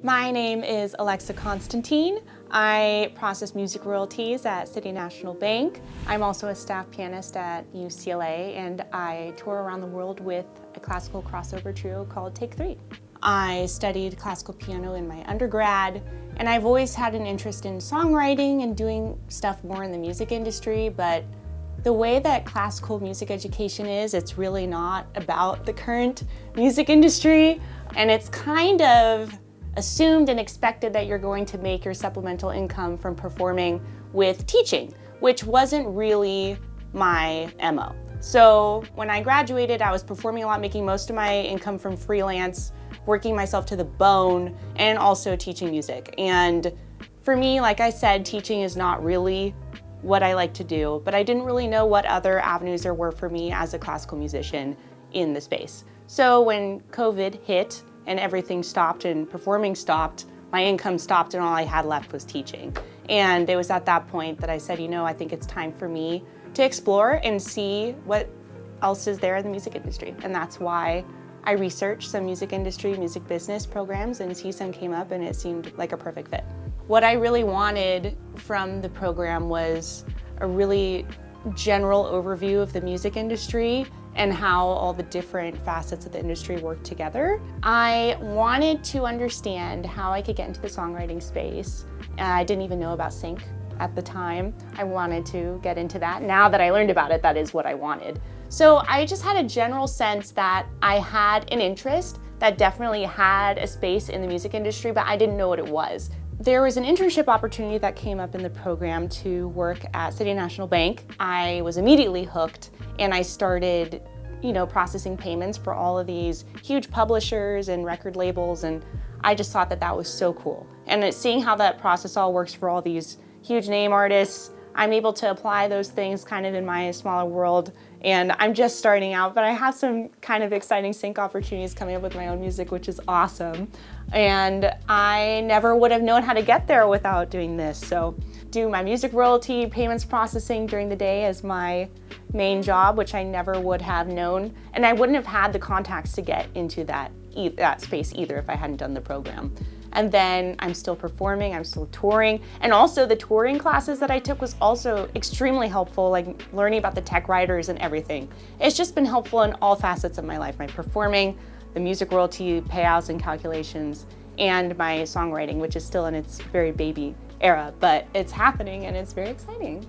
My name is Alexa Constantine. I process music royalties at City National Bank. I'm also a staff pianist at UCLA, and I tour around the world with a classical crossover trio called Take 3. I studied classical piano in my undergrad, and I've always had an interest in songwriting and doing stuff more in the music industry, but the way that classical music education is, it's really not about the current music industry, and it's kind of assumed and expected that you're going to make your supplemental income from performing with teaching, which wasn't really my MO. So when I graduated, I was performing a lot, making most of my income from freelance, working myself to the bone, and also teaching music. And for me, like I said, teaching is not really what I like to do, but I didn't really know what other avenues there were for me as a classical musician in the space. So when COVID hit and everything stopped and performing stopped, my income stopped, and all I had left was teaching. And it was at that point that I said, I think it's time for me to explore and see what else is there in the music industry. And that's why I researched some music industry, music business programs, and CSUN came up, and it seemed like a perfect fit. What I really wanted from the program was a really general overview of the music industry and how all the different facets of the industry work together. I wanted to understand how I could get into the songwriting space. I didn't even know about sync at the time. I wanted to get into that. Now that I learned about it, that is what I wanted. So I just had a general sense that I had an interest that definitely had a space in the music industry, but I didn't know what it was. There was an internship opportunity that came up in the program to work at City National Bank. I was immediately hooked, and I started, processing payments for all of these huge publishers and record labels, and I just thought that that was so cool. And seeing how that process all works for all these huge name artists, I'm able to apply those things kind of in my smaller world, and I'm just starting out, but I have some kind of exciting sync opportunities coming up with my own music, which is awesome. And I never would have known how to get there without doing this. So do my music royalty payments processing during the day as my main job, which I never would have known. And I wouldn't have had the contacts to get into that space either if I hadn't done the program. And then I'm still performing, I'm still touring. And also the touring classes that I took was also extremely helpful, like learning about the tech writers and everything. It's just been helpful in all facets of my life, my performing, the music royalty payouts and calculations, and my songwriting, which is still in its very baby era, but it's happening and it's very exciting.